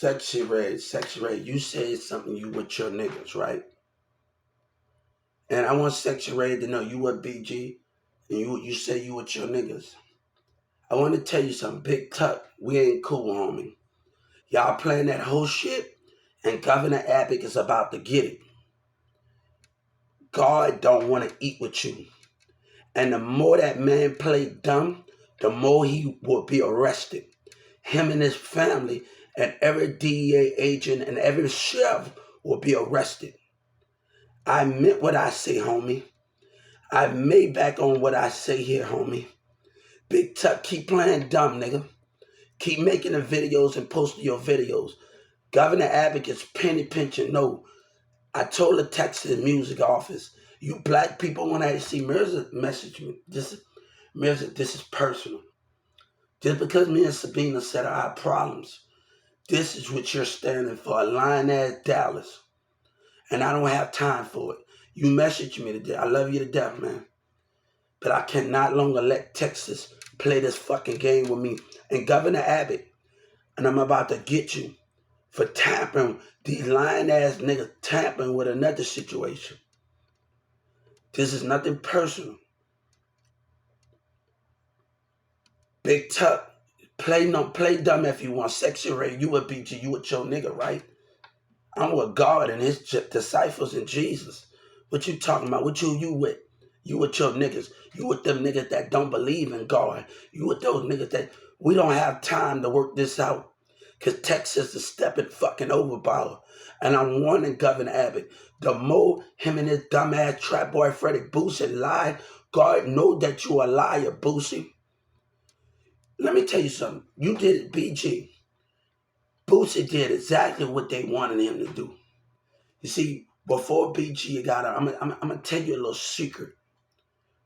Sexy Red, you said something you with your niggas, right? And I want Sexy Red to know you with BG, and you say you with your niggas. I want to tell you something, Big Tuck, we ain't cool, homie. Y'all playing that whole shit, and Governor Abbott is about to get it. God don't want to eat with you. And the more that man play dumb, the more he will be arrested. Him and his family and every DEA agent and every sheriff will be arrested. I meant what I say, homie. I made back on what I say here, homie. Big Tuck, keep playing dumb, nigga. Keep making the videos and posting your videos. Governor Abbott gets penny pinching. No, I told the Texas music office, you black people want to see Mirza message me. Mirza, this is personal. Just because me and Sabina said I have problems, this is what you're standing for, a lying ass Dallas. And I don't have time for it. You messaged me today. I love you to death, man. But I cannot longer let Texas play this fucking game with me. And Governor Abbott, and I'm about to get you for tampering, these lying ass niggas tampering with another situation. This is nothing personal. Big Tuck, play dumb if you want. Sexy Ray, you with BG, you with your nigga, right? I'm with God and his disciples and Jesus. What you talking about? What you with? You with your niggas. You with them niggas that don't believe in God. You with those niggas that we don't have time to work this out. Because Texas is stepping fucking overboard. And I'm warning Governor Abbott, the more him and his dumbass trap boy Freddie Boosie lie, God know that you a liar, Boosie. Let me tell you something. You did it, BG. Boosie did exactly what they wanted him to do. You see, before BG got out, I'm going to tell you a little secret.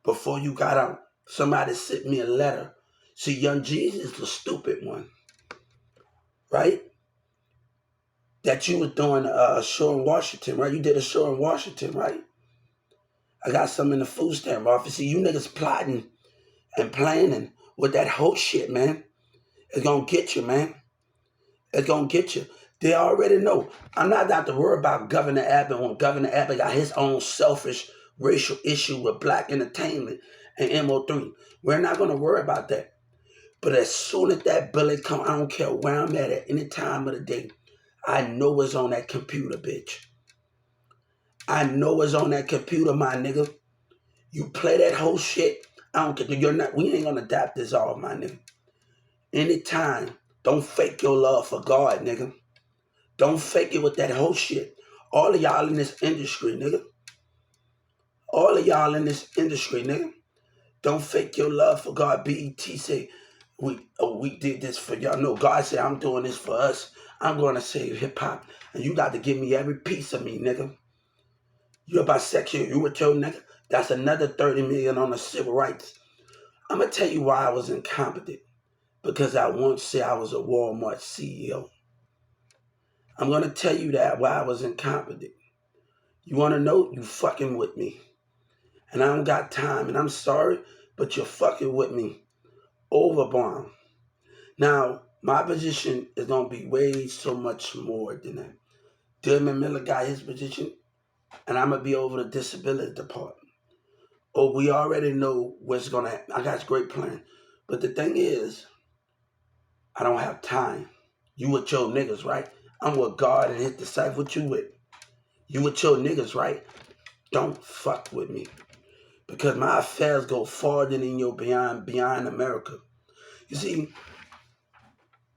Before you got out, somebody sent me a letter. See, Young Jesus is the stupid one, right? That you was doing a show in Washington, right? You did a show in Washington, right? I got some in the food stamp office. See, you niggas plotting and planning with that whole shit, man. It's going to get you, man. It's going to get you. They already know. I'm not about to worry about Governor Abbott when Governor Abbott got his own selfish racial issue with black entertainment and MO3. We're not going to worry about that. But as soon as that bullet come, I don't care where I'm at any time of the day, I know it's on that computer, bitch. I know it's on that computer, my nigga. You play that whole shit, I don't care. We ain't going to adapt this all, my nigga. Anytime, don't fake your love for God, nigga. Don't fake it with that whole shit. All of y'all in this industry, nigga. All of y'all in this industry, nigga. Don't fake your love for God. BET say, we did this for y'all. No, God said, I'm doing this for us. I'm going to save hip-hop. And you got to give me every piece of me, nigga. You're bisexual. You with your nigga. That's another $30 million on the civil rights. I'm going to tell you why I was incompetent. Because I once said I was a Walmart CEO. I'm going to tell you that why I was incompetent. You want to know? You fucking with me. And I don't got time. And I'm sorry, but you're fucking with me. Overbound. Now, my position is going to be way so much more than that. Dylan Miller got his position, and I'm going to be over the disability department. Oh, we already know what's going to happen. I got a great plan. But the thing is, I don't have time. You with your niggas, right? I'm with God and his disciples. What you with? You with your niggas, right? Don't fuck with me. Because my affairs go farther than your beyond America. You see,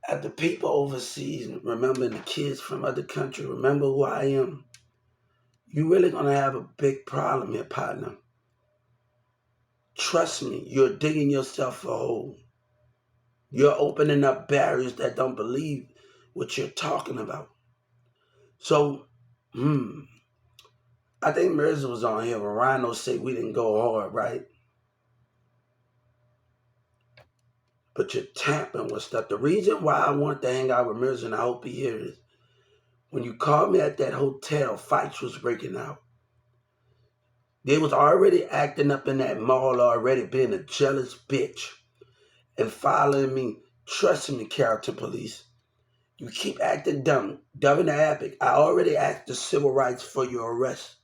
at the people overseas, remembering the kids from other countries, remember who I am. You really gonna have a big problem here, partner. Trust me, you're digging yourself a hole. You're opening up barriers that don't believe what you're talking about. So, I think Mirza was on here when Rhino said we didn't go hard, right? But you're tampering with stuff. The reason why I wanted to hang out with Mirza, and I hope he hears this, when you called me at that hotel, fights was breaking out. They was already acting up in that mall already, being a jealous bitch and following me, trusting me, character police. You keep acting dumb. Governor Abbott, I already asked the civil rights for your arrest.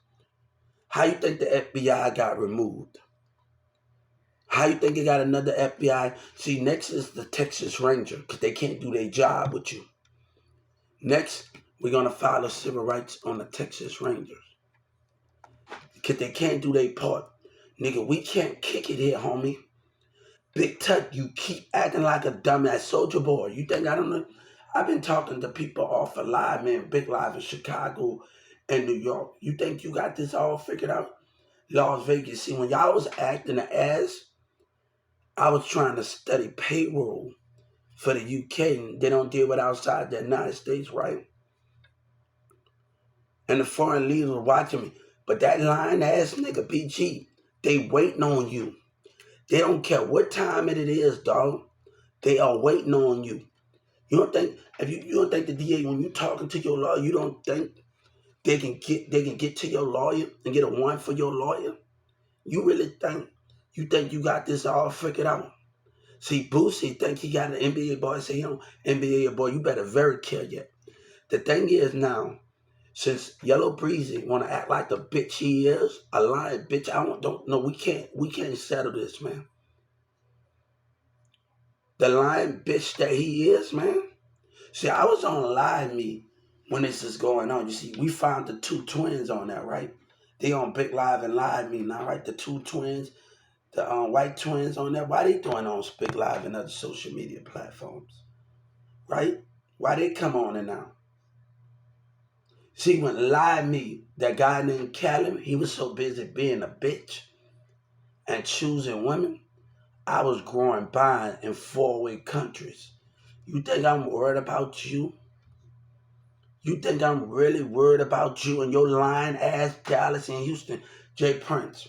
How you think the FBI got removed? How you think you got another FBI? See, next is the Texas Ranger, because they can't do their job with you. Next, we're going to file a civil rights on the Texas Rangers, because they can't do their part. Nigga, we can't kick it here, homie. Big Tut, you keep acting like a dumbass. Soldier Boy, you think I don't know? I've been talking to people off of Live, man, Big Live in Chicago and New York. You think you got this all figured out? Las Vegas. See, when y'all was acting the ass, I was trying to study payroll for the UK, and they don't deal with outside the United States, right? And the foreign leaders were watching me. But that lying ass nigga, BG, they waiting on you. They don't care what time it is, dog. They are waiting on you. You don't think you don't think the DA, when you talking to your lawyer, you don't think they can get to your lawyer and get a warrant for your lawyer? You really think you got this all figured out? See, Boosie think he got an NBA boy. Say, NBA boy, you better very care yet. The thing is now, since Yellow Breezy want to act like the bitch he is, a lying bitch. Don't know. We can't settle this, man. The lying bitch that he is, man. See, I was on Live Me when this is going on. You see, we found the two twins on there, right? They on Big Live and Live Me now, right? The two twins, the white twins on there. Why they doing on Big Live and other social media platforms, right? Why they come on and now? See, when Live Me, that guy named Callum, he was so busy being a bitch and choosing women. I was growing by in faraway countries. You think I'm worried about you? You think I'm really worried about you and your lying ass Dallas and Houston? Jay Prince.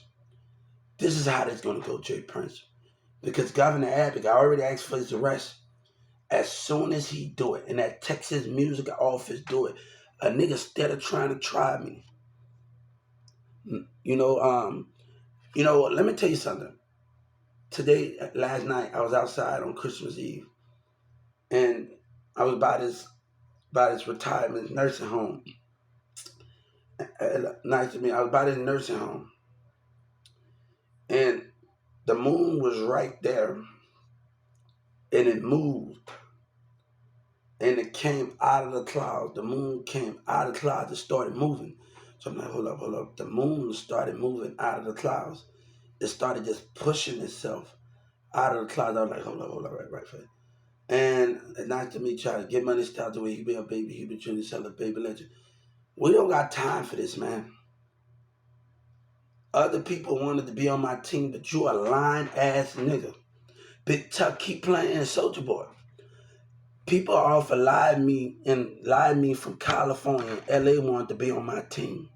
This is how this gonna go, Jay Prince. Because Governor Abbott, I already asked for his arrest. As soon as he do it, and that Texas music office do it, a nigga instead of trying to try me. You know, let me tell you something. Last night, I was outside on Christmas Eve, and I was by this retirement nursing home. Nice to meet. I was by this nursing home, and the moon was right there, and it moved, and it came out of the clouds. The moon came out of the clouds. It started moving. So I'm like, hold up. The moon started moving out of the clouds. It started just pushing itself out of the clouds. I was like, hold up, right. And nice to meet y'all. Get money style the way he be a baby. He be trying to sell a baby legend. We don't got time for this, man. Other people wanted to be on my team, but you a lying ass nigga. Big Tuck keep playing Soldier Boy. People offer lied me from California and LA wanted to be on my team.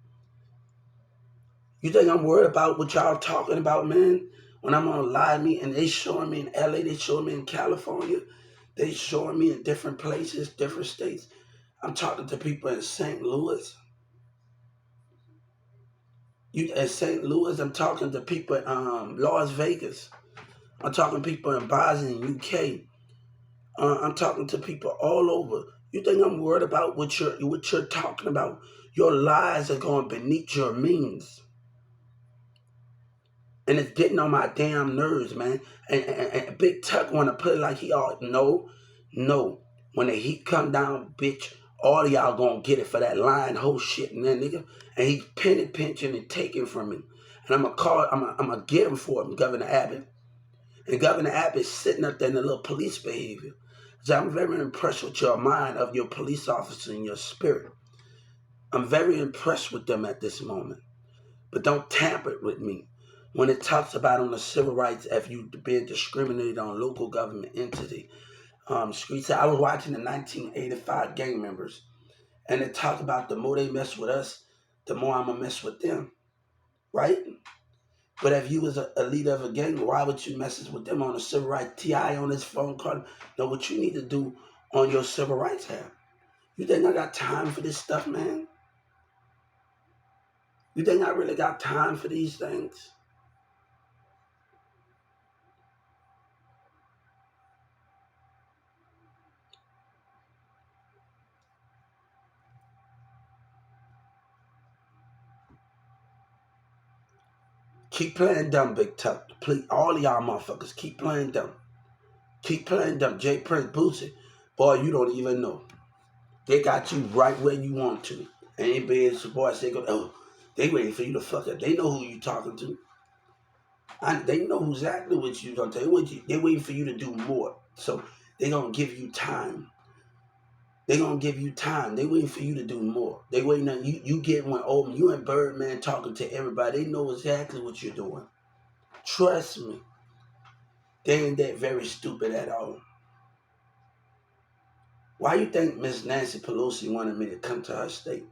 You think I'm worried about what y'all talking about, man? When I'm on Live Me and they showing me in LA, they showing me in California, they showing me in different places, different states. I'm talking to people in St. Louis. In St. Louis, I'm talking to people in Las Vegas. I'm talking to people in Boston, UK. I'm talking to people all over. You think I'm worried about what you're talking about? Your lies are going beneath your means, and it's getting on my damn nerves, man. And Big Tuck want to put it like he ought. No. When the heat come down, bitch, all of y'all gonna get it for that lying whole shit, and that nigga. And he's pinching and taking from me. And I'm gonna get him for it, Governor Abbott. And Governor Abbott sitting up there in the little police behavior. So I'm very impressed with your mind of your police officer and your spirit. I'm very impressed with them at this moment. But don't tamper it with me. When it talks about on the civil rights, if you being discriminated on local government entity, streets. I was watching the 1985 gang members, and it talked about the more they mess with us, the more I'm gonna mess with them, right? But if you was a leader of a gang, why would you mess with them on a civil rights TI on his phone call? Know what you need to do on your civil rights app. You think I got time for this stuff, man? You think I really got time for these things? Keep playing dumb, Big Tuck. Please, all of y'all motherfuckers, keep playing dumb. Keep playing dumb. Jay Prince, Boosie. Boy, you don't even know. They got you right where you want to. Ain't being support say, oh, they waiting for you to fuck up. They know who you talking to. They know exactly what you gonna tell. They waiting for you to do more. So they gonna give you time. They gonna give you time. They waiting for you to do more. They waiting on you. You get one open. You and Birdman talking to everybody. They know exactly what you're doing. Trust me. They ain't that very stupid at all. Why you think Miss Nancy Pelosi wanted me to come to her state?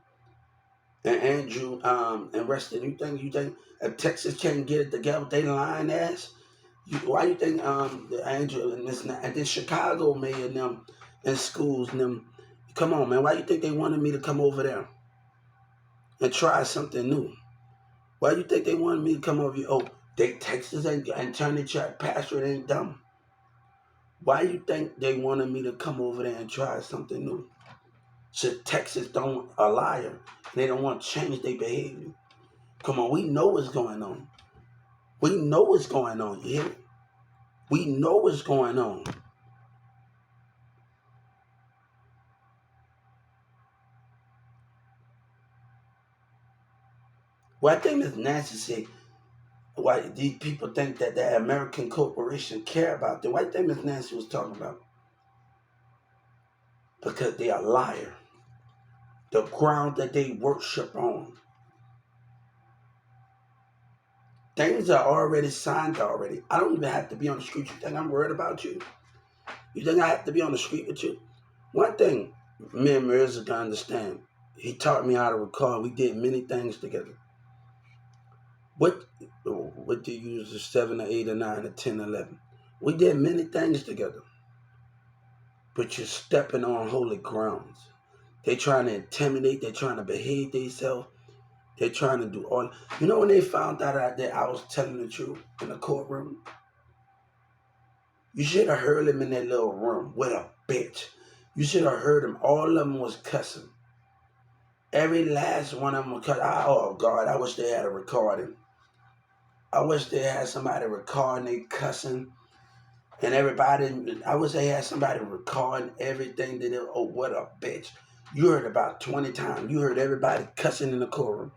And Andrew and Reston, you think if Texas can't get it together, they lying ass? Why you think the Andrew and then Chicago mayor and them and schools and them, come on man, why you think they wanted me to come over there and try something new? Why you think they wanted me to come over here? Oh, Texas and turn the track pastor ain't dumb. Why you think they wanted me to come over there and try something new? So Texas don't a liar. They don't want to change their behavior. Come on, we know what's going on. We know what's going on, you hear me? We know what's going on. Well, I think Ms. Nancy said, why these people think that the American corporation care about them. Why do you think Ms. Nancy was talking about? Because they are liar. The ground that they worship on. Things are already signed already. I don't even have to be on the street. You think I'm worried about you? You think I have to be on the street with you? One thing me and Mirza got to understand, he taught me how to record. We did many things together. What do you use, the 7 or 8 or 9 or 10 or 11? We did many things together. But you're stepping on holy grounds. They're trying to intimidate. They're trying to behave themselves. They're trying to do all. You know when they found out that I was telling the truth in the courtroom? You should have heard them in that little room. What a bitch. You should have heard them. All of them was cussing. Every last one of them was cussing. Oh, God, I wish they had a recording. I wish they had somebody recording they cussing. And everybody, I wish they had somebody recording everything that they, oh, what a bitch. You heard about 20 times. You heard everybody cussing in the courtroom.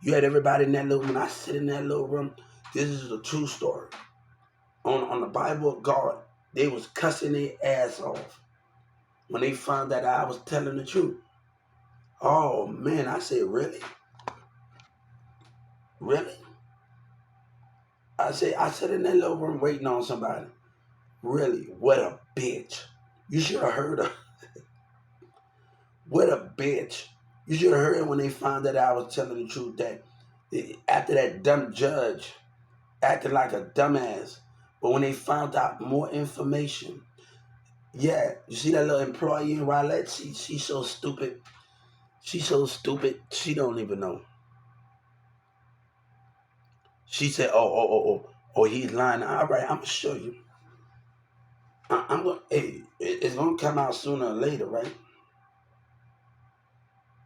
You had everybody in that little room. When I sit in that little room, this is a true story. On the Bible of God, they was cussing their ass off when they found that I was telling the truth. Oh, man, I said, really? Really? I said in that little room waiting on somebody. Really? What a bitch. You should have heard her. What a bitch. You should have heard it when they found that I was telling the truth, that after that dumb judge acted like a dumbass. But when they found out more information, yeah, you see that little employee in Rowlett? She's so stupid. She's so stupid, she don't even know. She said, oh, he's lying. All right, I'm going to show you. I'm going. Hey, it's going to come out sooner or later, right?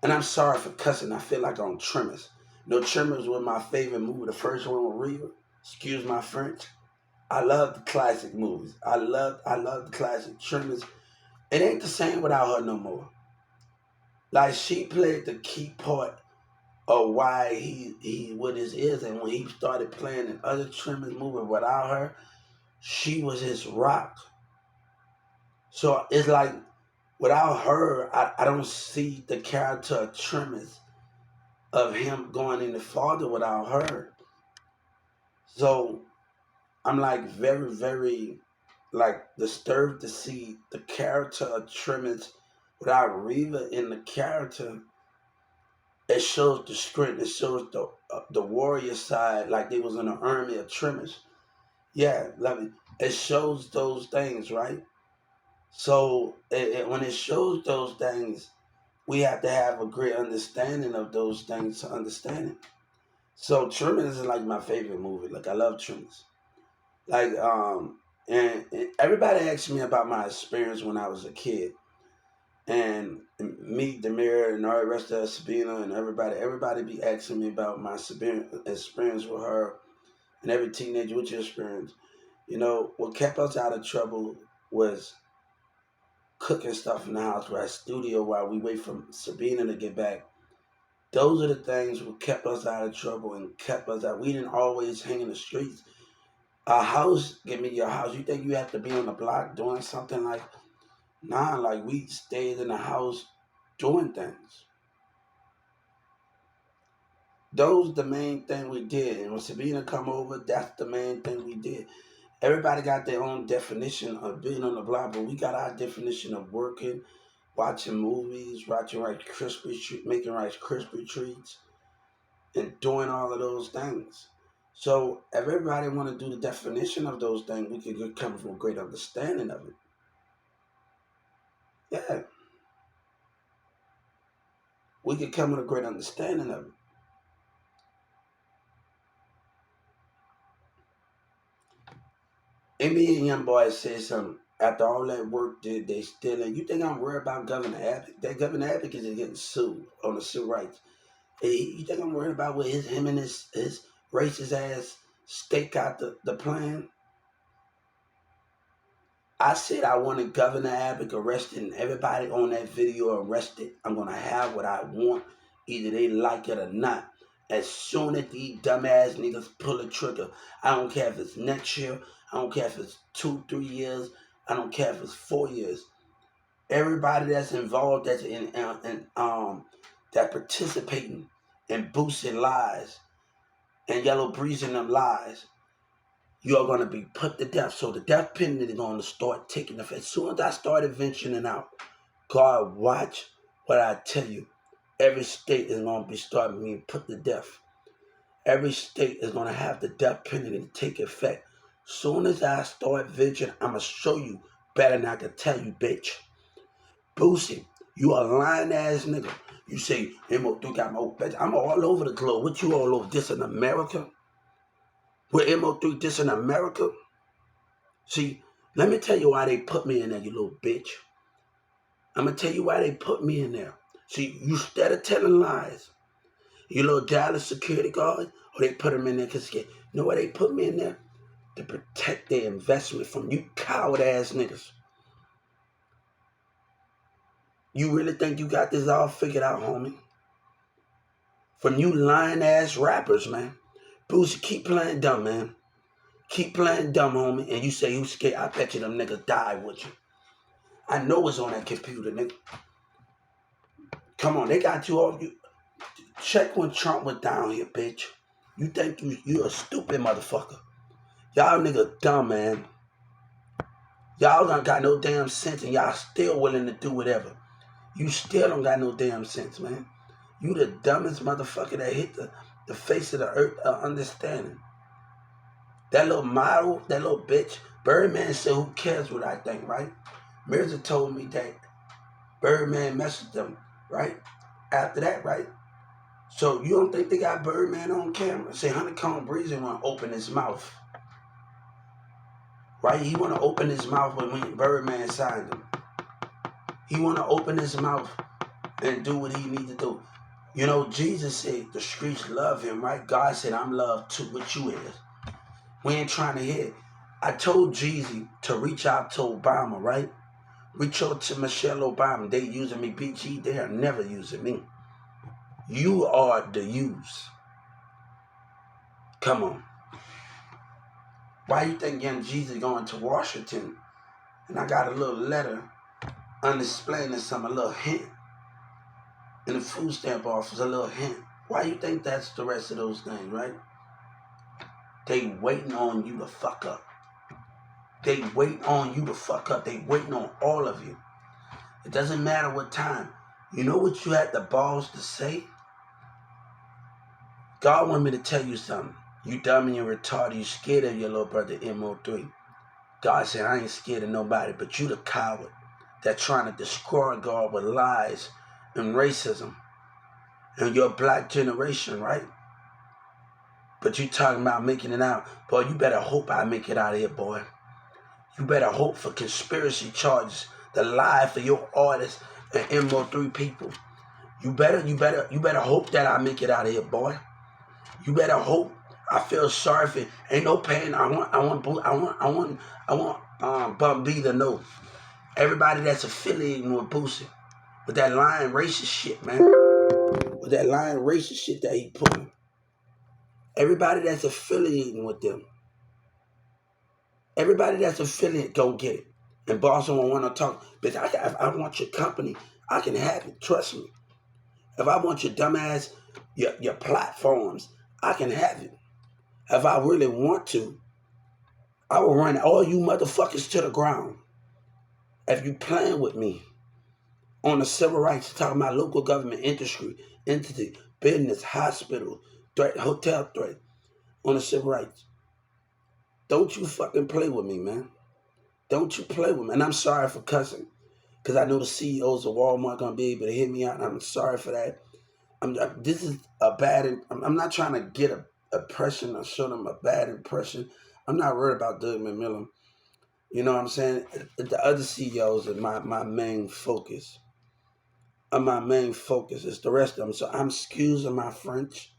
And I'm sorry for cussing. I feel like I'm Tremors. You know, Tremors was my favorite movie. The first one with Reva. Excuse my French. I love the classic movies. I love the classic Tremors. It ain't the same without her no more. Like, she played the key part of why he what his is, and when he started playing in other Tremors movies without her, she was his rock. So it's like without her, I don't see the character of Tremors of him going in the father without her. So I'm like very, very like disturbed to see the character of Tremors without Reva in the character. It shows the strength. It shows the warrior side, like they was in an army of Tremors. Yeah, love it. It shows those things, right? So when it shows those things, we have to have a great understanding of those things to understand it. So Tremors is like my favorite movie. Like I love Tremors. Like and everybody asked me about my experience when I was a kid, and me, Demir, and all the rest of us, Sabina, and everybody be asking me about my experience with her and every teenager with your experience. You know, what kept us out of trouble was cooking stuff in the house, right? Studio while we wait for Sabina to get back. Those are the things that kept us out of trouble and kept us out. We didn't always hang in the streets. A house, give me your house. You think you have to be on the block doing something like, nah, like we stayed in the house doing things. Those the main thing we did. And when Sabina come over, that's the main thing we did. Everybody got their own definition of being on the block, but we got our definition of working, watching movies, watching Rice Krispie treat, making Rice Krispie treats, and doing all of those things. So if everybody want to do the definition of those things, we could come from a great understanding of it. Yeah, we could come with a great understanding of it. And me and young boy said something. After all that work they still in. You think I'm worried about Governor Abbott? That Governor Abbott is getting sued on the civil rights. Hey, you think I'm worried about what him and his racist ass stake out the plan? I said I wanted Governor Abbott arrested and everybody on that video arrested. I'm gonna have what I want, either they like it or not. As soon as these dumbass niggas pull the trigger, I don't care if it's next year, I don't care if it's 2-3 years, I don't care if it's 4 years. Everybody that's involved, that's that participating in boosting lies and Yellow breezing them lies, you are going to be put to death. So the death penalty is going to start taking effect. As soon as I started venturing out, God, watch what I tell you. Every state is going to be starting being put to death. Every state is going to have the death penalty to take effect. Soon as I start venturing, I'm going to show you better than I can tell you, bitch. Boosie, you a lying ass nigga. You say, MO3 got my old bitch. I'm all over the globe. What you all over? This in America? With MO3 this in America? See, let me tell you why they put me in there, you little bitch. I'm going to tell you why they put me in there. See, you instead of telling lies, you little Dallas security guard, or they put them in there because, you know why they put me in there? To protect their investment from you coward ass niggas. You really think you got this all figured out, homie? From you lying ass rappers, man. Boosie, keep playing dumb, man. Keep playing dumb, homie. And you say you scared. I bet you them niggas die with you. I know it's on that computer, nigga. Come on, they got you off. You check when Trump went down here, bitch. You think you a stupid motherfucker. Y'all niggas dumb, man. Y'all don't got no damn sense and y'all still willing to do whatever. You still don't got no damn sense, man. You the dumbest motherfucker that hit the face of the earth understanding. That little model, that little bitch, Birdman said, who cares what I think, right? Mirza told me that Birdman messaged them, right? After that, right? So you don't think they got Birdman on camera? Say Honeycomb Breezy want to open his mouth. Right? He want to open his mouth when Birdman signed him. He want to open his mouth and do what he need to do. You know, Jesus said the streets love him, right? God said, I'm loved too, what you is. We ain't trying to hear. I told Jeezy to reach out to Obama, right? Reach out to Michelle Obama. They using me, BG. They are never using me. You are the use. Come on. Why you think Young Jeezy going to Washington? And I got a little letter unexplaining something, a little hint. In the food stamp office, a little hint. Why you think that's the rest of those things, right? They waiting on you to fuck up. They wait on you to fuck up. They waiting on all of you. It doesn't matter what time. You know what you had the balls to say? God want me to tell you something. You dumb and you're retarded. You scared of your little brother MO3. God said, I ain't scared of nobody, but you the coward that trying to destroy God with lies and racism and your black generation, right? But you talking about making it out. Boy, you better hope I make it out of here, boy. You better hope for conspiracy charges, the lie for your artists and MO3 people. You better hope that I make it out of here, boy. You better hope I feel sorry for ain't no pain. I want Bun B to know everybody that's affiliating with Boosie with that lying racist shit, man. With that lying racist shit that he putting. Everybody that's affiliating with them. Everybody that's affiliate, go get it. And boss don't want to talk. But if I want your company, I can have it. Trust me. If I want your dumbass, your platforms, I can have it. If I really want to, I will run all you motherfuckers to the ground. If you playing with me on the civil rights, talking about local government industry, entity, business, hospital, threat, hotel threat, on the civil rights, don't you fucking play with me, man. Don't you play with me. And I'm sorry for cussing, because I know the CEOs of Walmart gonna be able to hit me out, and I'm sorry for that. This is a bad. I'm not trying to get a impression or show them a bad impression. I'm not worried about Doug McMillon. You know what I'm saying? The other CEOs are my main focus. My main focus is the rest of them. So I'm excusing my French,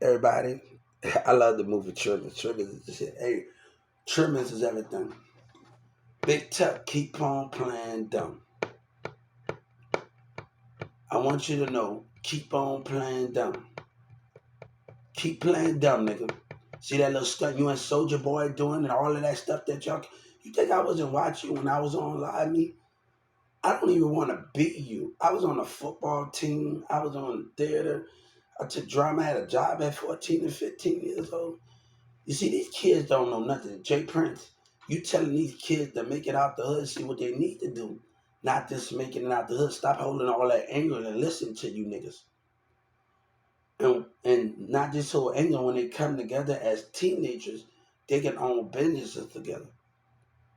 everybody. I love the movie Trimmers. Trimmers is the shit. Hey, Trimmers is everything. Big Tuck, keep on playing dumb. I want you to know, keep on playing dumb. Keep playing dumb, nigga. See that little stuff you and Soldier Boy doing and all of that stuff that y'all... You think I wasn't watching when I was on Live Me? I don't even want to beat you. I was on a football team. I was on theater. I took drama. I had a job at 14 and 15 years old. You see, these kids don't know nothing. Jay Prince, you telling these kids to make it out the hood, see what they need to do. Not just making it out the hood. Stop holding all that anger and listen to you niggas. And not just so anger when they come together as teenagers, they can own businesses together.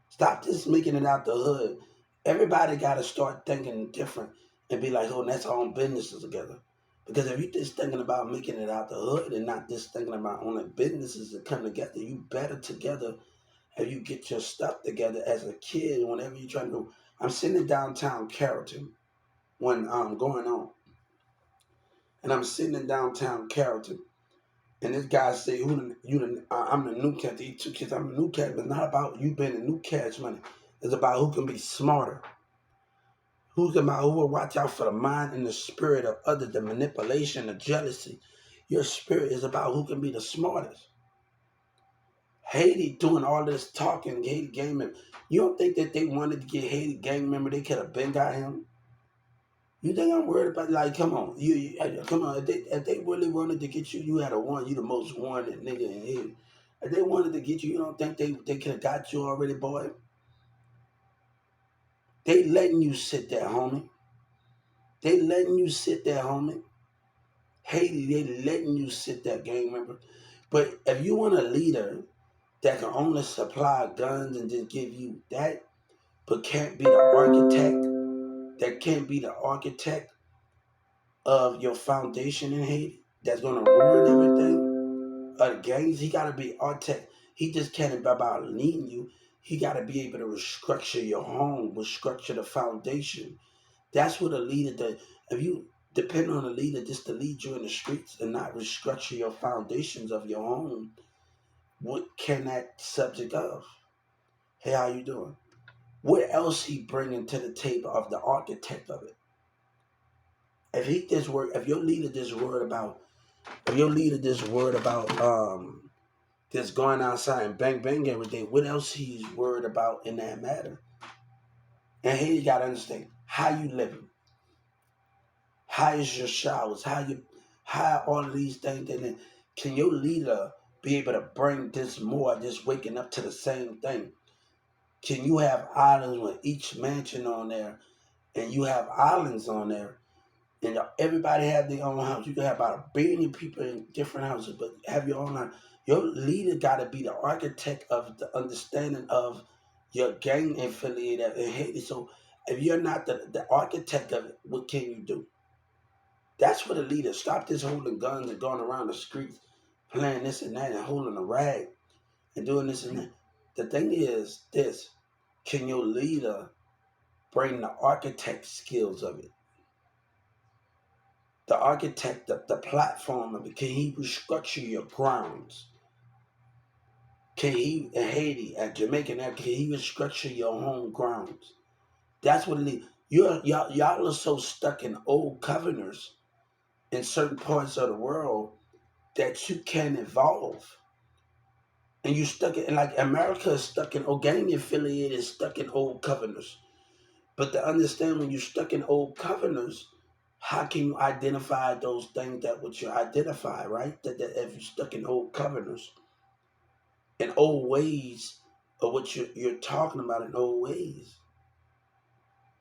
Stop just making it out the hood. Everybody got to start thinking different and be like, oh, let's own businesses together. Because if you're just thinking about making it out the hood and not just thinking about owning businesses that come together, you better together if you get your stuff together as a kid, whenever you're trying to do. I'm sitting in downtown Carrollton when I'm going on. And I'm sitting in downtown Carrollton. And this guy say, I'm the new cat. These two kids, I'm the new cat. But not about you being the new cat's money. It's about who can be smarter. Who will watch out for the mind and the spirit of others, the manipulation, the jealousy. Your spirit is about who can be the smartest. Haiti doing all this talking, Haiti gang member. You don't think that they wanted to get Haiti gang member? They could have been got him. You think I'm worried about, like, come on, come on. If they really wanted to get you, you had a one. You the most wanted nigga in Haiti. If they wanted to get you, you don't think they could have got you already, boy? They letting you sit there, homie. They letting you sit there, homie. Haiti, they letting you sit there, gang member. But if you want a leader that can only supply guns and just give you that, but can't be the architect, that can't be the architect of your foundation in Haiti, that's gonna ruin everything. The gangs, he gotta be architect. He just can't be about leading you. He gotta be able to restructure your home, restructure the foundation. That's what a leader does. If you depend on a leader just to lead you in the streets and not restructure your foundations of your home, what can that subject of? Hey, how you doing? What else he bringing to the table of the architect of it? If your leader just worried about, just going outside and bang bang every day, what else he's worried about in that matter? And here you gotta understand how you living. How is your showers? How all of these things? And can your leader be able to bring this more, just waking up to the same thing? Can you have islands with each mansion on there, and you have islands on there, and everybody have their own house? You can have about 1 billion people in different houses, but have your own house. Your leader got to be the architect of the understanding of your gang affiliate in Haiti. So if you're not the architect of it, what can you do? That's what a leader. Stop this holding guns and going around the streets playing this and that and holding a rag and doing this and that. The thing is this: can your leader bring the architect skills of it? the architect, the platform of it, can he restructure your grounds? Can he, in Haiti, at Jamaica, can he restructure your home grounds? That's what it is. Y'all are so stuck in old covenants in certain parts of the world that you can't evolve. And you stuck in, like America is stuck in, or gang affiliate is stuck in old covenants. But to understand when you're stuck in old covenants, how can you identify those things that what you identify, right? That if you're stuck in old covenants and old ways of what you're talking about in old ways.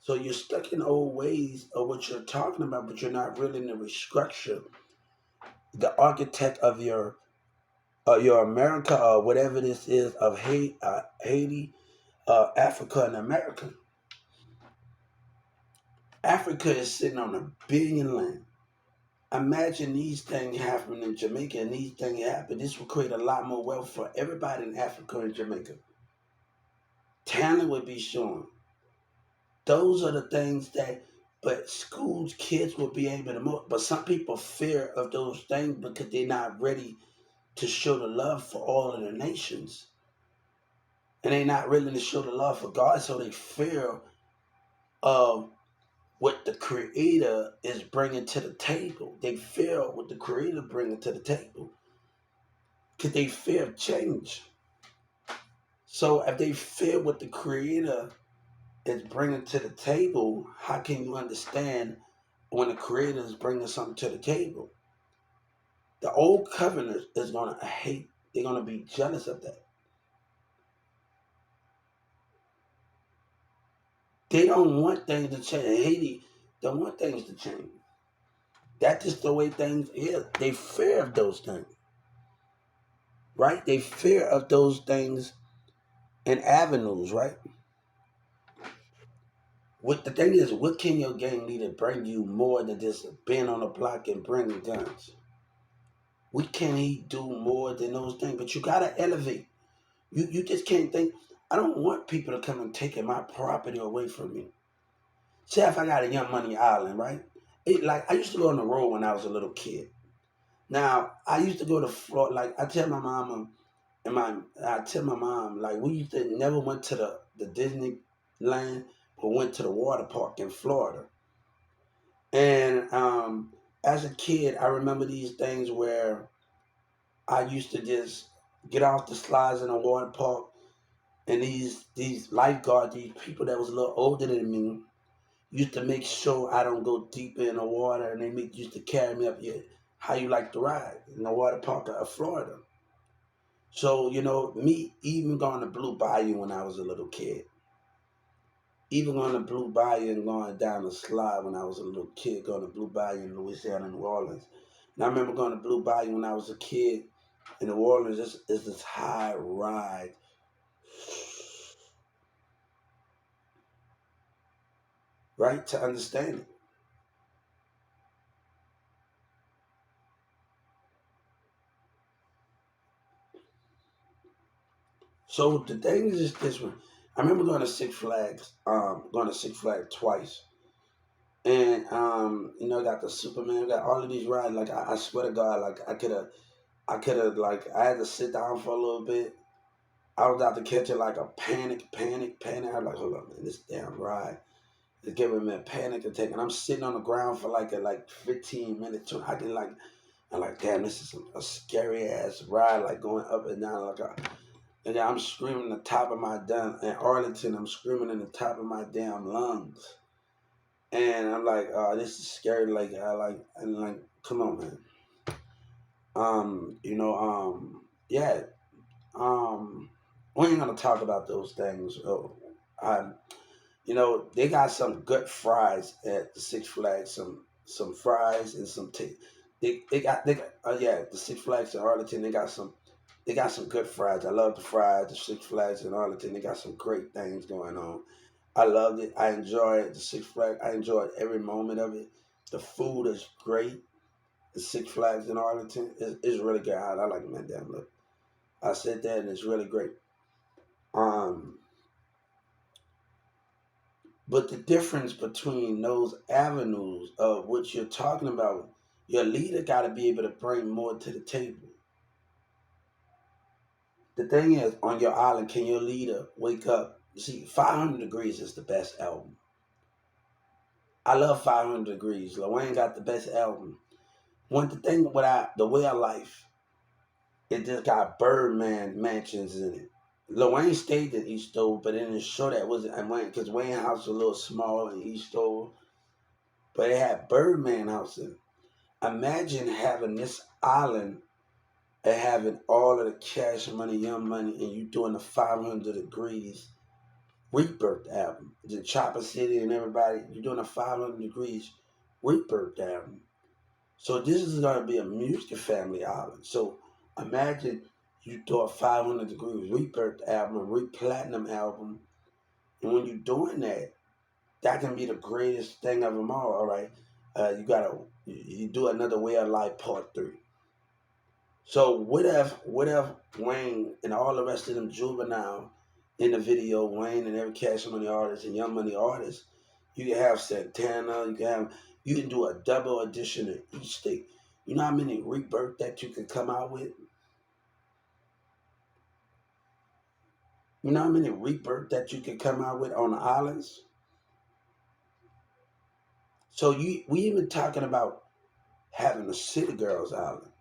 So you're stuck in old ways of what you're talking about, but you're not really in the restructure, the architect of your America or whatever this is of Haiti, Africa, and America. Africa is sitting on 1 billion land. Imagine these things happening in Jamaica and these things happen. This will create a lot more wealth for everybody in Africa and Jamaica. Talent would be shown. Those are the things that, but schools, kids will be able to move. But some people fear of those things because they're not ready to show the love for all of the nations. And they're not ready to show the love for God, so they fear of what the Creator is bringing to the table. They fear what the Creator bringing to the table because they fear change. So if they fear what the Creator is bringing to the table, how can you understand when the Creator is bringing something to the table? The old covenant is going to hate. They're going to be jealous of that. They don't want things to change. Haiti don't want things to change. That's just the way things is. They fear of those things, right? They fear of those things and avenues, right? What the thing is, what can your gang leader bring you more than just being on the block and bringing guns? What can he do more than those things? But you gotta elevate. You just can't think. I don't want people to come and taking my property away from me. Say if I got a Young Money Island, right? Like I used to go on the road when I was a little kid. Now I used to go to Florida. Like I tell my mom like we used to never went to the Disneyland, but went to the water park in Florida. And as a kid, I remember these things where I used to just get off the slides in the water park, and these lifeguards, these people that was a little older than me, used to make sure I don't go deep in the water, and used to carry me up. Yeah, how you like to ride in the water park of Florida? So me even going to Blue Bayou when I was a little kid, even going to Blue Bayou and going down the slide when I was a little kid, going to Blue Bayou in Louisiana, New Orleans. And I remember going to Blue Bayou when I was a kid in New Orleans. Is this high ride, right? To understand it. So the thing is this one. I remember going to Six Flags, going to Six Flags twice. And I got the Superman, I got all of these rides. Like I swear to God, like I could have like I had to sit down for a little bit. I was out to catch it like a panic. I was like, hold on, man, this damn ride is giving me a panic attack, and I'm sitting on the ground for like 15 minutes. So I can like, I'm like, damn, this is a scary ass ride, like going up and down and then I'm screaming the top of my damn in Arlington. I'm screaming in the top of my damn lungs, and I'm like, oh, this is scary. Like, come on, man. Yeah. Um, we ain't gonna talk about those things. I, they got some good fries at the Six Flags. Some fries and some tea. Yeah, the Six Flags in Arlington. They got some good fries. I love the fries. The Six Flags in Arlington. They got some great things going on. I loved it. I enjoyed the Six Flags. I enjoyed every moment of it. The food is great. The Six Flags in Arlington is really good. I like it, man. Damn, look. I said that, and it's really great. Um, but the difference between those avenues of what you're talking about, Your leader got to be able to bring more to the table. The thing is, on your island, can your leader wake up? See, 500 Degrees is the best album. I love 500 Degrees. Lil Wayne got the best album. The thing about the way of life, it just got Birdman mansions in it. Lil Wayne stayed in East Stove, but in the show that wasn't Wayne, because Wayne house was a little small in East Stove, but it had Birdman house in it. Imagine having this island and having all of the Cash Money, Young Money, and you doing the 500 Degrees Rebirth album. The Chopper City and everybody, you're doing a 500 Degrees Rebirth album. So this is going to be a music family album. So imagine you do a 500 Degrees Rebirth album, a re-platinum album, and when you're doing that, that can be the greatest thing of them all. All right, you do another Way of Life Part 3. So what if Wayne and all the rest of them Juvenile in the video, Wayne and every Cash Money artist and Young Money artist, you can have Santana, you can do a double edition in each state. You know how many rebirth that you can come out with? You know how many rebirth that you can come out with on the islands? So we even talking about having a City Girls Island.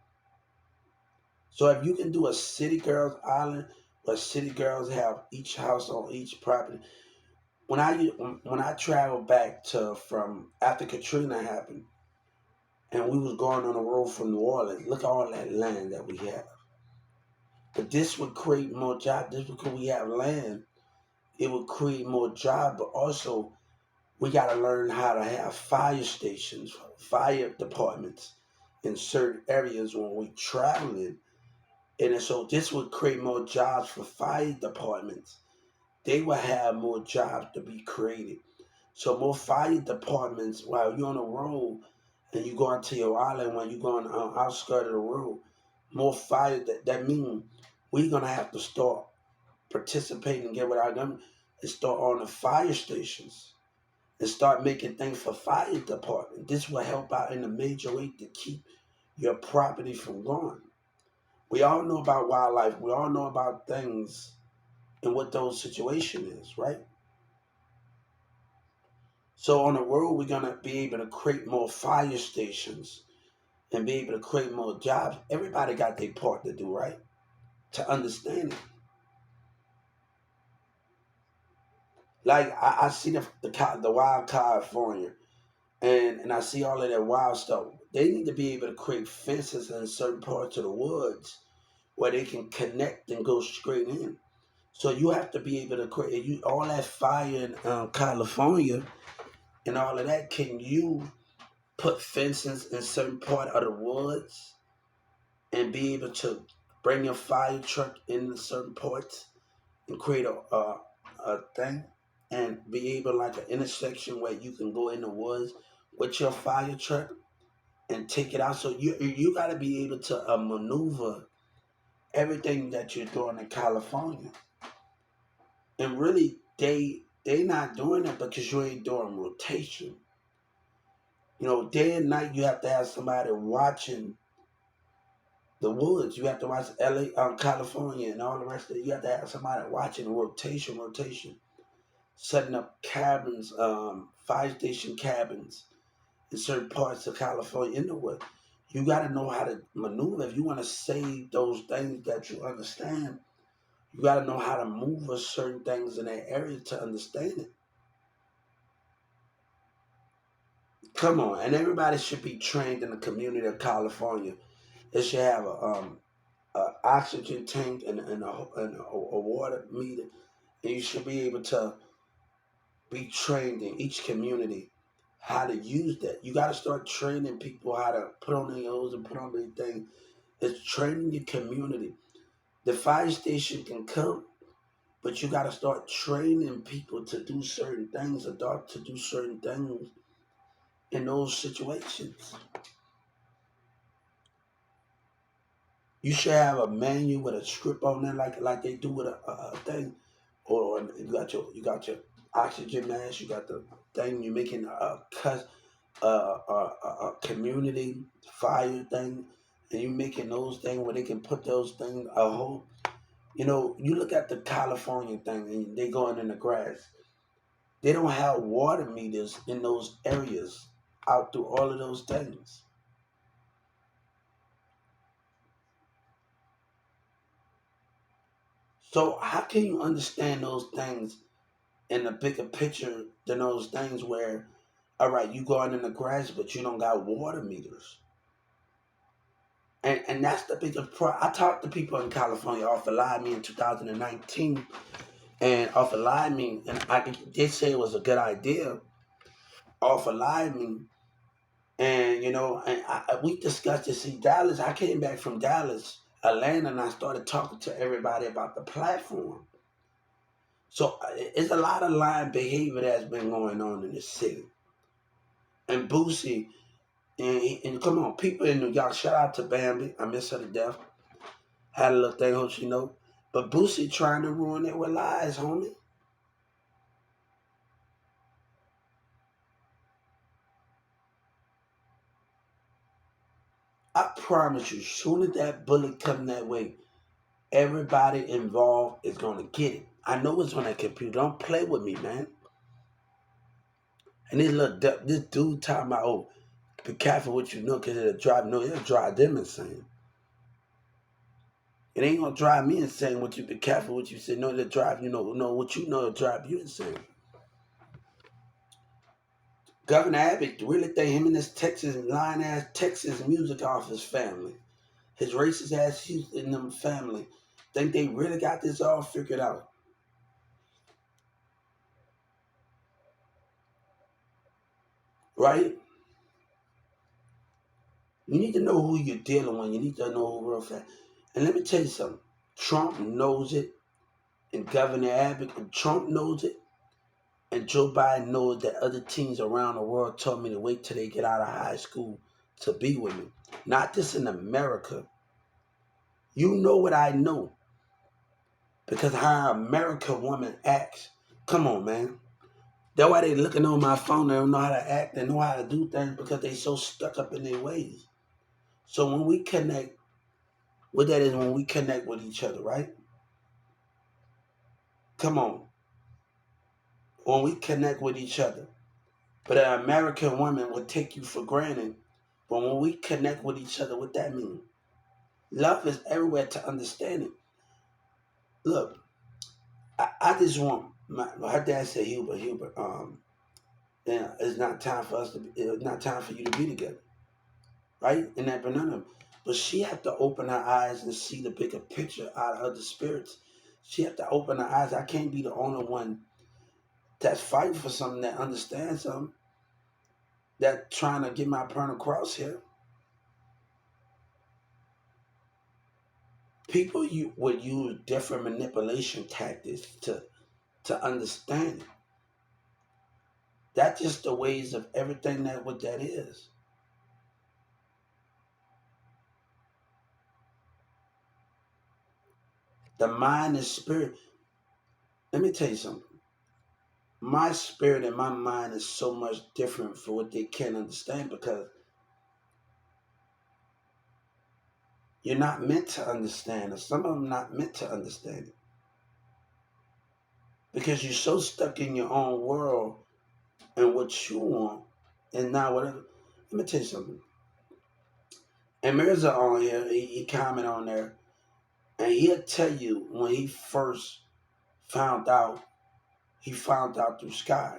So if you can do a City Girls Island, where City Girls have each house on each property. When I traveled back to from after Katrina happened, and we was going on the road from New Orleans, look at all that land that we have. But this would create more jobs. Just because we have land, it would create more jobs. But also, we got to learn how to have fire stations, fire departments in certain areas when we traveling. And so this would create more jobs for fire departments. They will have more jobs to be created. So more fire departments while you're on the road and you go into your island when you're going outskirts of the road, more fire that means we're gonna have to start participating and get with our government and start on the fire stations and start making things for fire department. This will help out in a major way to keep your property from going. We all know about wildlife. We all know about things and what those situation is, right? So on the road, we're gonna be able to create more fire stations and be able to create more jobs. Everybody got their part to do, right? To understand it. Like I see the wild California, and I see all of that wild stuff. They need to be able to create fences in certain parts of the woods where they can connect and go straight in. So you have to be able to create all that fire in California and all of that. Can you put fences in certain part of the woods and be able to bring your fire truck in certain parts and create a thing and be able like an intersection where you can go in the woods with your fire truck and take it out. So you got to be able to maneuver everything that you're doing in California. And really, they not doing it because you ain't doing rotation. You know, day and night you have to have somebody watching the woods. You have to watch LA, California, and all the rest of it. You have to have somebody watching rotation, setting up cabins, fire station cabins in certain parts of California in the woods. You got to know how to maneuver. If you want to save those things that you understand, you got to know how to move certain things in that area to understand it. Come on, and everybody should be trained in the community of California. They should have a oxygen tank and a water meter, and you should be able to be trained in each community how to use that. You got to start training people how to put on their hose and put on their thing. It's training your community. The fire station can come, but you got to start training people to do certain things, adopt to do certain things in those situations. You should have a manual with a script on there, like they do with a thing, or you got your oxygen mask, you got the thing you're making a cut. a community fire thing, and you making those things where they can put those things a whole. You know, you look at the California thing, and they going in the grass. They don't have water meters in those areas out through all of those things. So how can you understand those things in a bigger picture than those things where, all right, you going in the grass, but you don't got water meters. And that's the biggest problem. I talked to people in California off of Live Me in 2019, and off of Live Me, and they say it was a good idea off of Live Me. And, you know, we discussed it. See, Dallas, I came back from Dallas, Atlanta, and I started talking to everybody about the platform. So it's a lot of lying behavior that's been going on in the city. And Boosie, and come on, people in New York, shout out to Bambi. I miss her to death. Had a little thing, hope she know. But Boosie trying to ruin it with lies, homie. I promise you, soon as that bullet come that way, everybody involved is gonna get it. I know it's on that computer. Don't play with me, man. And this dude talking about, oh, be careful what you know, cause it'll drive them insane. It ain't gonna drive me insane what you be careful what you say. No, it'll drive know what you know will drive you insane. Governor Abbott really think him and his Texas lying ass Texas music office family, his racist ass Houston them family, think they really got this all figured out. Right? You need to know who you're dealing with. You need to know who real fast. And let me tell you something. Trump knows it, and Governor Abbott, and Trump knows it, and Joe Biden knows that other teens around the world told me to wait till they get out of high school to be with me. Not just in America. You know what I know. Because how an American woman acts. Come on, man. That's why they looking on my phone. They don't know how to act. They know how to do things because they so stuck up in their ways. So when we connect, what that is when we connect with each other, right? Come on. When we connect with each other. But an American woman will take you for granted. But when we connect with each other, what that mean? Love is everywhere to understand it. Look, I just want her dad said Hubert, yeah, it's not time for us to be, it's not time for you to be together. Right? And that banana. But she had to open her eyes and see the bigger picture out of other spirits. She had to open her eyes. I can't be the only one that's fighting for something, that understands something, that trying to get my point across here. People would use different manipulation tactics to understand it. That's just the ways of everything that what that is. The mind and spirit. Let me tell you something. My spirit and my mind is so much different for what they can't understand because you're not meant to understand, or some of them not meant to understand it. Because you're so stuck in your own world and what you want and not whatever. Let me tell you something. And Mirza on here, he comment on there, and he'll tell you when he first found out, he found out through Sky.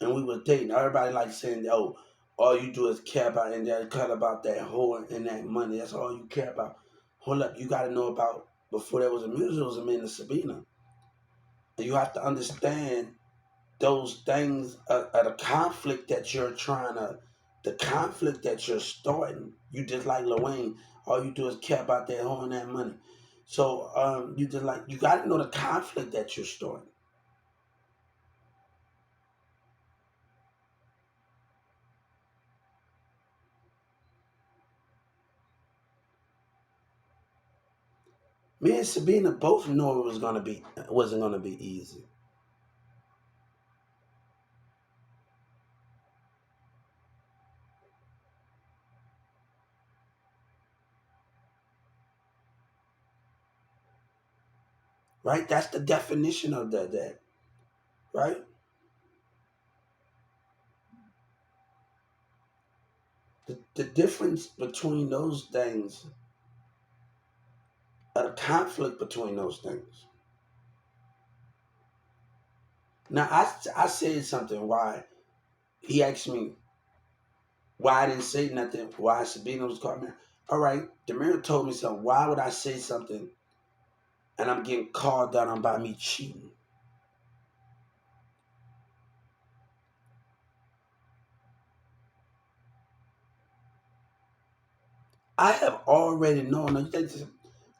And we was dating. Everybody like saying, oh, all you do is care about and that care about that whore and that money. That's all you care about. Hold up, you gotta know about before there was a music, there was a man in Sabina. And you have to understand those things are the conflict that you're trying to, the conflict that you're starting. You just like Lil Wayne, all you do is care about that whore and that money. So you just like, you gotta know the conflict that you're starting. Me and Sabina both know it wasn't gonna be easy. right? That's the definition of that, right? The difference between those things, a conflict between those things. Now, I said something. Why he asked me why I didn't say nothing. Why Sabina was calling me. All right, Demira told me something. Why would I say something and I'm getting called out on by me cheating? I have already known.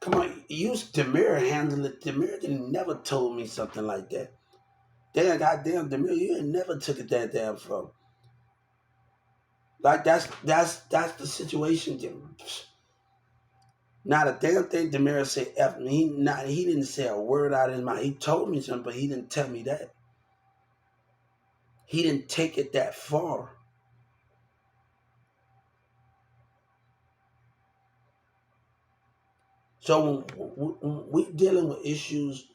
Come on, use Demira handle it. Demira didn't never told me something like that. Damn, goddamn, Demira, you ain't never took it that damn from. Like that's the situation. Not a damn thing Demira said F me. He didn't say a word out of his mouth. He told me something, but he didn't tell me that. He didn't take it that far. So when we dealing with issues,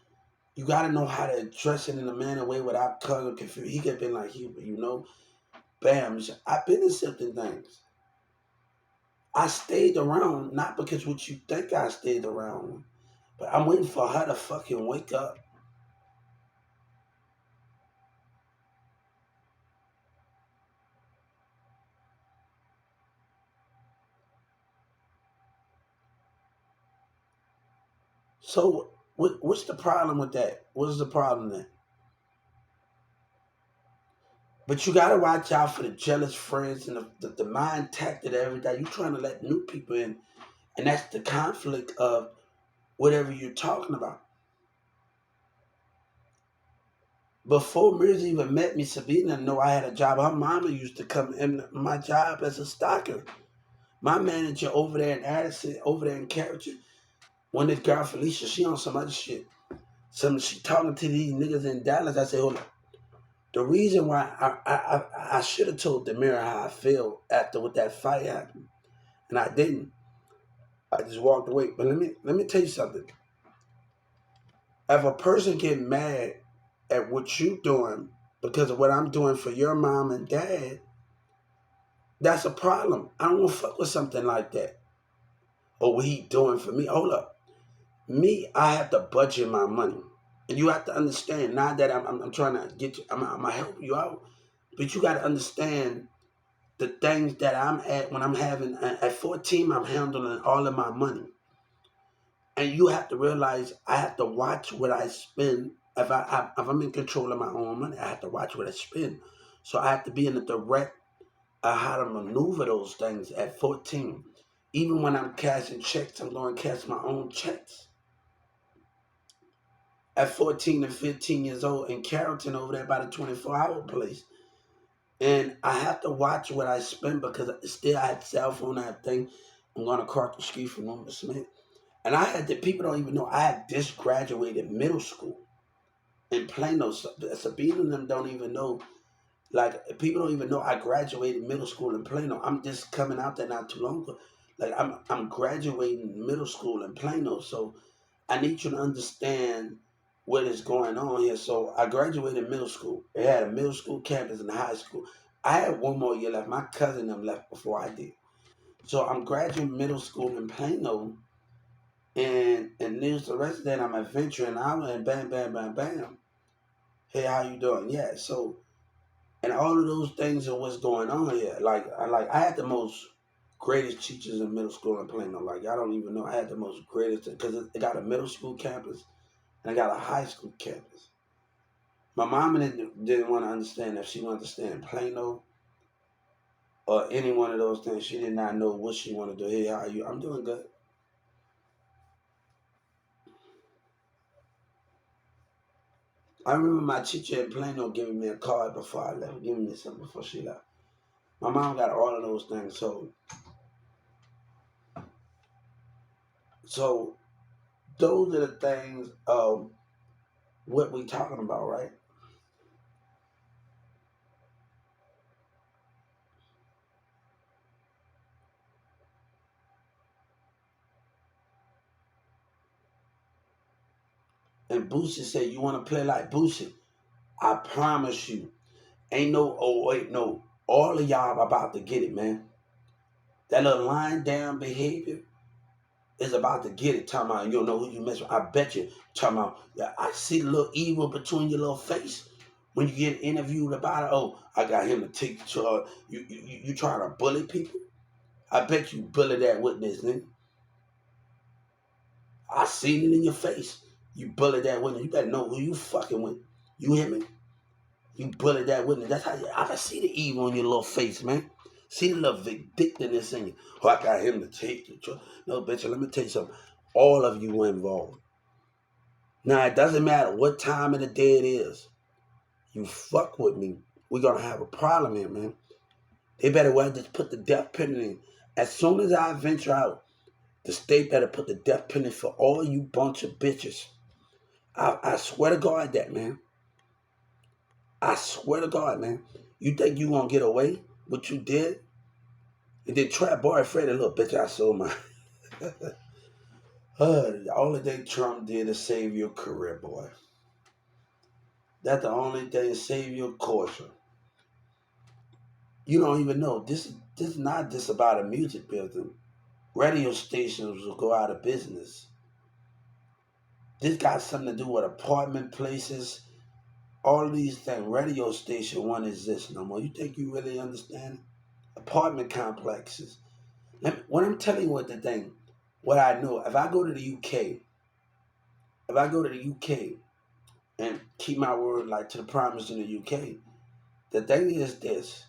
you got to know how to address it in a manner way without causing confusion. He could have been like, you know, bam. I've been accepting things. I stayed around not because what you think I stayed around, but I'm waiting for her to fucking wake up. So what's the problem with that? What's the problem then? But you gotta watch out for the jealous friends and the mind tactic every day. You trying to let new people in, and that's the conflict of whatever you're talking about. Before Mirza even met me, Sabina know I had a job. Her mama used to come in my job as a stalker. My manager over there in Addison, over there in Character, when this girl Felicia, she on some other shit. She talking to these niggas in Dallas. I said, hold on. The reason why I should have told Demira how I feel after what that fight happened, and I didn't. I just walked away. But let me tell you something. If a person get mad at what you doing because of what I'm doing for your mom and dad, that's a problem. I don't want to fuck with something like that. Or what he doing for me. Hold up. Me, I have to budget my money. And you have to understand, now that I'm trying to get you, I'm going to help you out. But you got to understand the things that I'm at when I'm having, at 14, I'm handling all of my money. And you have to realize I have to watch what I spend. If I'm in control of my own money, I have to watch what I spend. So I have to be in the direct how to maneuver those things at 14. Even when I'm cashing checks, I'm going to cash my own checks. At 14 and 15 years old in Carrollton over there by the 24-hour place. And I have to watch what I spend because still I had cell phone, I had thing. I'm going across the street from Norman Smith. And I had the people don't even know I had just graduated middle school in Plano. Sabina and them don't even know. Like people don't even know I graduated middle school in Plano. I'm just coming out there not too long ago. Like I'm graduating middle school in Plano. So I need you to understand what is going on here. So I graduated middle school. It had a middle school campus and a high school. I had one more year left. My cousin them left before I did. So I'm graduating middle school in Plano, and news the rest of that I'm adventuring out and bam, bam, bam, bam. Hey, how you doing? Yeah. So and all of those things are what's going on here. I had the most greatest teachers in middle school in Plano. Like I don't even know. I had the most greatest because it got a middle school campus and I got a high school campus. My mom didn't want to understand if she wanted to stay in Plano or any one of those things. She did not know what she wanted to do. Hey, how are you? I'm doing good. I remember my teacher in Plano giving me a card before I left, giving me something before she left. My mom got all of those things. So those are the things what we talking about, right? And Boosie said, you want to play like Boosie? I promise you, ain't no, oh wait, no. All of y'all about to get it, man. That little lying down behavior is about to get it. Talking about, you don't know who you mess with. I bet you. Talking about, yeah, I see the little evil between your little face. When you get interviewed about it, oh, I got him to take you trying to bully people? I bet you bully that witness, nigga. I seen it in your face. You bully that witness. You better know who you fucking with. You hear me? You bully that witness. That's how I can see the evil on your little face, man. See the little vindictiveness in you. Oh, I got him to take the truck. No, bitch, let me tell you something. All of you were involved. Now, it doesn't matter what time of the day it is. You fuck with me, we're going to have a problem here, man. They better well just put the death penalty in. As soon as I venture out, the state better put the death penalty for all you bunch of bitches. I swear to God that, man. I swear to God, man. You think you gonna get away with what you did? And then Trap Boy Freddy, little bitch, I sold my. The only thing Trump did is save your career, boy. That's the only thing save your culture. You don't even know. This is not just about a music business. Radio stations will go out of business. This got something to do with apartment places, all these things. Radio station won't exist no more. You think you really understand? Apartment complexes. When I'm telling you what the thing, what I know, if I go to the UK, and keep my word like to the promise in the UK, the thing is this.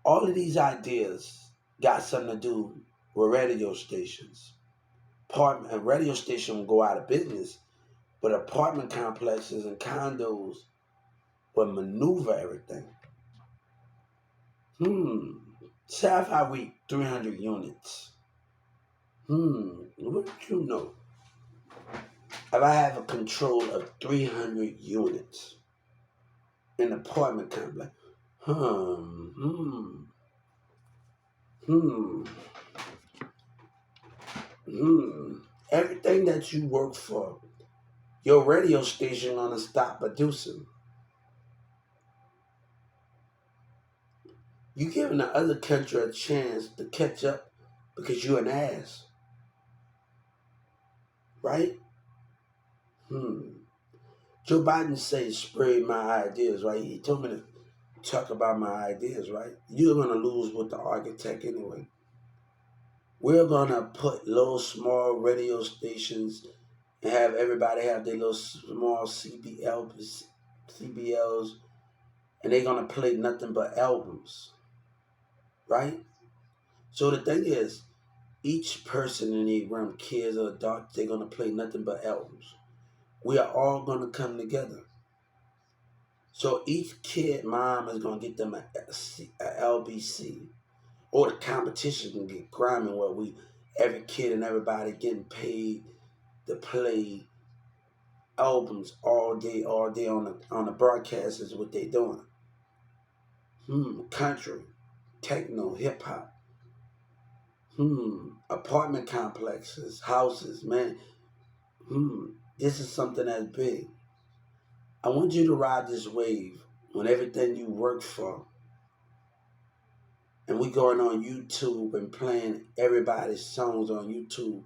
All of these ideas got something to do with radio stations. A radio station will go out of business, but apartment complexes and condos will maneuver everything. Say if I reach 300 units. What did you know? If I have a control of 300 units in an apartment complex, hmm, everything that you work for, your radio station gonna stop producing. You giving the other country a chance to catch up because you're an ass, right? Joe Biden said spread my ideas, right? He told me to talk about my ideas, right? You're gonna lose with the architect anyway. We're gonna put little small radio stations and have everybody have their little small CBLs, and they're gonna play nothing but albums, right? So the thing is, each person in the room, kids or adults, they're gonna play nothing but albums. We are all gonna come together. So each kid mom is gonna get them a LBC, or the competition can get grimy where every kid and everybody getting paid to play albums all day on the broadcast is what they doing. Country, techno, hip hop. Apartment complexes, houses, man. This is something that's big. I want you to ride this wave when everything you work for, and we going on YouTube and playing everybody's songs on YouTube,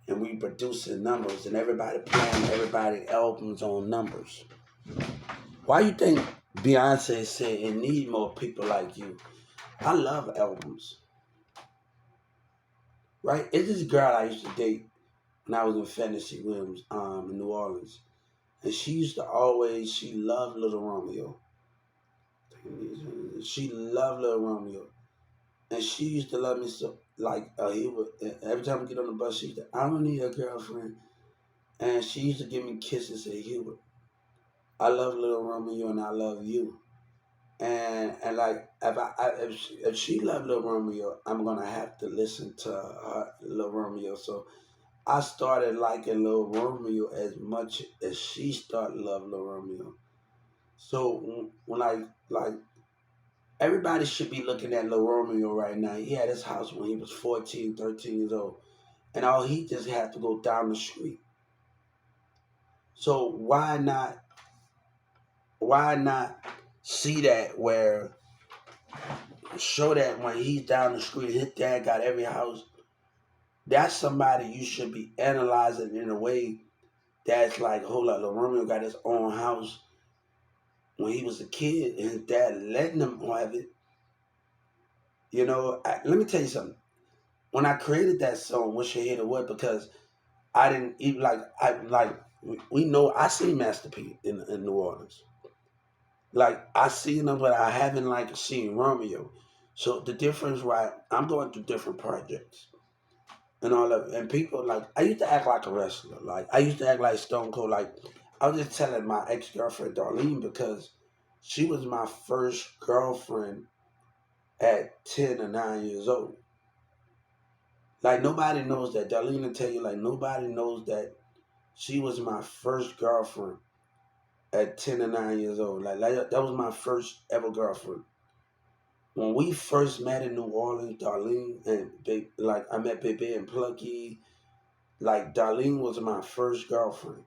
and we producing numbers, and everybody playing everybody's albums on numbers. Why you think Beyonce said it need more people like you? I love albums. Right? It's this girl I used to date when I was in Fantasy Williams in New Orleans. And she loved Little Romeo. She loved Little Romeo. And she used to love me so, like, every time we get on the bus, she used to, I don't need a girlfriend. And she used to give me kisses and say, Hubert, I love Little Romeo and I love you. And like, if she loved Little Romeo, I'm going to have to listen to her, Little Romeo. So I started liking Lil Romeo as much as she started loving Lil Romeo. So when like everybody should be looking at Lil Romeo right now. He had his house when he was 14, 13 years old. And all he just had to go down the street. So why not see that where show that when he's down the street, his dad got every house. That's somebody you should be analyzing in a way that's like, hold up, Lil Romeo got his own house when he was a kid, and his dad letting him have it. Let me tell you something. When I created that song, "Wish You Hit It What," because I didn't even we know I seen Master P in New Orleans. Like I seen him, but I haven't like seen Romeo. So the difference, right? I'm going through different projects and all of, and people like I used to act like a wrestler. Like I used to act like Stone Cold. Like I was just telling my ex girlfriend Darlene because she was my first girlfriend at 10 or 9 years old. Like nobody knows that. Darlene will tell you like nobody knows that she was my first girlfriend at 10 or 9 years old. Like that was my first ever girlfriend. When we first met in New Orleans, Darlene and like I met Bebe and Plucky. Like Darlene was my first girlfriend.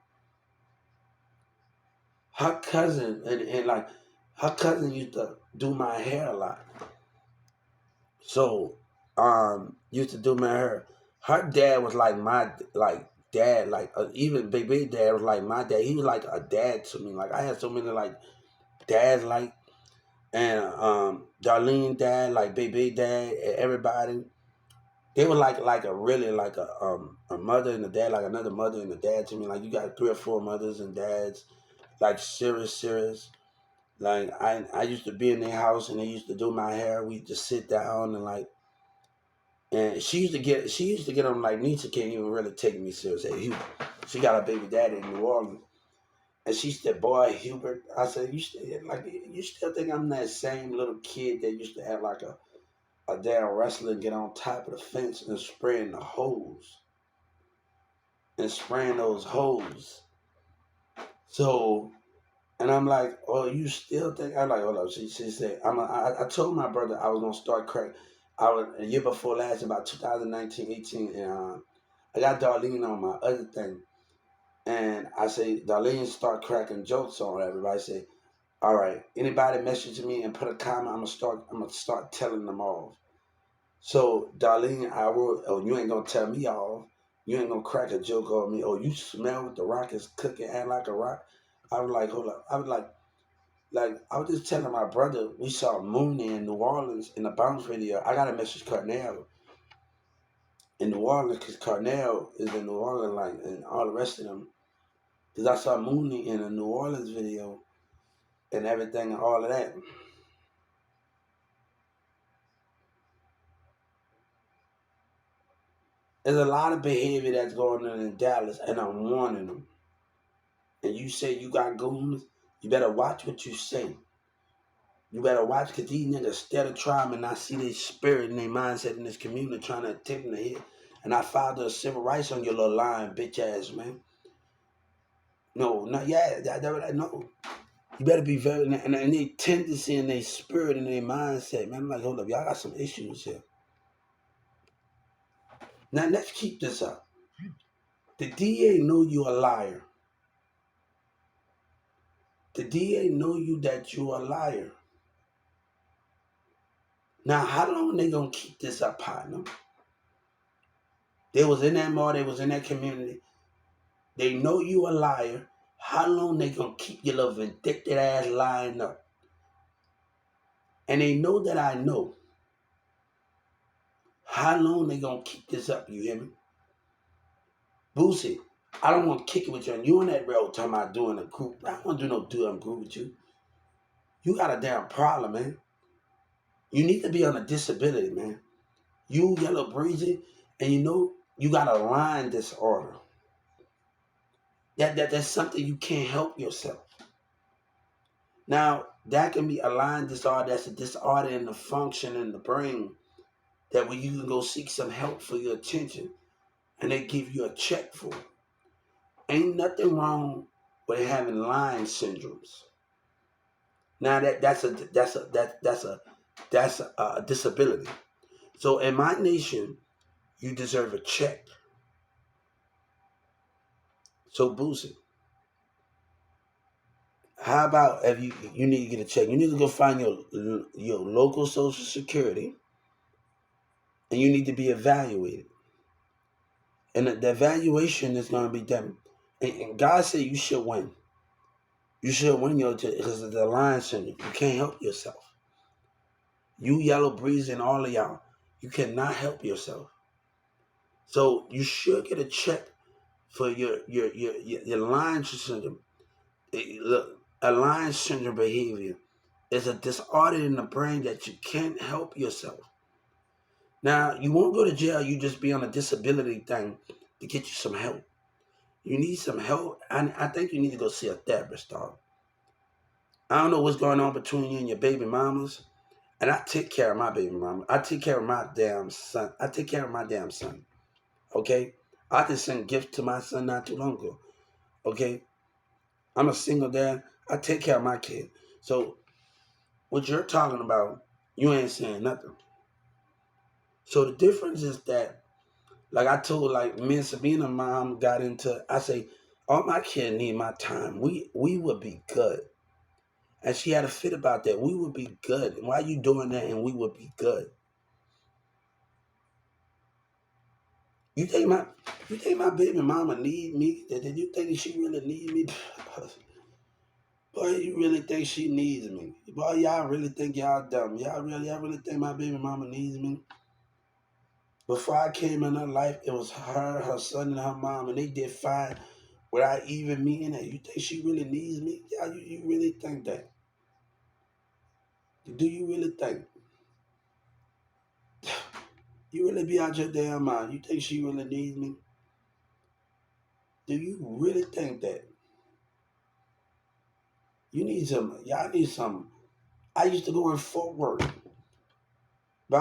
Her cousin and like her cousin used to do my hair a lot. So used to do my hair. Her dad was like my like dad, like even Bebe dad was like my dad. He was like a dad to me. Like I had so many like dads like and Darlene dad, like Bebe dad, everybody. They were like a really like a mother and a dad, like another mother and a dad to me. Like you got 3 or 4 mothers and dads, like serious. Like I used to be in their house and they used to do my hair. We just sit down and like, and she used to get on like Nietzsche can't even really take me serious. She got a baby daddy in New Orleans. And she said, "Boy, Hubert," I said, you still think I'm that same little kid that used to have like a damn wrestler and get on top of the fence and spraying the hose and spraying those hoes. So, and I'm like, "Oh, you still think?" I'm like, "Hold up." She said, I told my brother I was gonna start crack. I was a year before last, about 2019, 18, and I got Darlene on my other thing, and I say Darlene start cracking jokes on everybody. I say, "All right, anybody message me and put a comment, I'm gonna start telling them off." So, Darlene, I wrote, "Oh, you ain't gonna tell me off. You ain't gonna crack a joke on me. Oh, you smell what the rock is cooking, act like a rock." I was like, hold up. I was like I was just telling my brother we saw Mooney in New Orleans in the bounce video. I got to message Cornell in New Orleans because Cornell is in New Orleans, like, and all the rest of them. Because I saw Mooney in a New Orleans video and everything and all of that. There's a lot of behavior that's going on in Dallas, and I'm warning them. And you say you got goons, you better watch what you say. You better watch because these niggas steady trying and I see their spirit and their mindset in this community trying to attempt to hit. And I filed a civil rights on your little lying bitch ass, man. No, not yeah, no. You better be very and they tendency in their spirit and their mindset, man. I'm like, hold up, y'all got some issues here. Now let's keep this up. The DA know you a liar. The DA know you that you a liar. Now, how long they gonna keep this up, partner? They was in that mall, they was in that community. They know you a liar. How long they gonna keep your little vindictive ass lying up? And they know that I know. How long they gonna keep this up? You hear me? Boosie, I don't want to kick it with you. And you on that road talking about doing a group. I don't want to do no damn group with you. You got a damn problem, man. You need to be on a disability, man. You yellow breezy, and you know you got a line disorder. That's something you can't help yourself. Now, that can be a line disorder. That's a disorder in the function in the brain that when you can go seek some help for your attention and they give you a check for it. Ain't nothing wrong with having Lyme syndromes. Now that's a disability. So in my nation, you deserve a check. So Boosie, How about if you need to get a check? You need to go find your local Social Security, and you need to be evaluated. And the evaluation is going to be done. And God said you should win. You should win because of the Lion syndrome. You can't help yourself. You Yellow Breeze and all of y'all, you cannot help yourself. So you should get a check for your Lion syndrome. Look, a Lion syndrome behavior is a disorder in the brain that you can't help yourself. Now, you won't go to jail. You just be on a disability thing to get you some help. You need some help. I think you need to go see a therapist, dog. I don't know what's going on between you and your baby mamas. And I take care of my baby mama. I take care of my damn son. I take care of my damn son. Okay? I just sent gifts to my son not too long ago. Okay? I'm a single dad. I take care of my kid. So what you're talking about, you ain't saying nothing. So the difference is that, like I told, like me and Sabina mom got into, I say, all my kids need my time. We would be good. And she had a fit about that. We would be good. Why you doing that? And we would be good. You think my baby mama need me? Did you think she really need me? Boy, you really think she needs me? Boy, y'all really think y'all dumb. Y'all really think my baby mama needs me? Before I came in her life, it was her son, and her mom, and they did fine without even me in it. You think she really needs me? Yeah, you really think that? Do you really think? You really be out your damn mind. You think she really needs me? Do you really think that? You need some, y'all need some. I used to go in Fort Worth.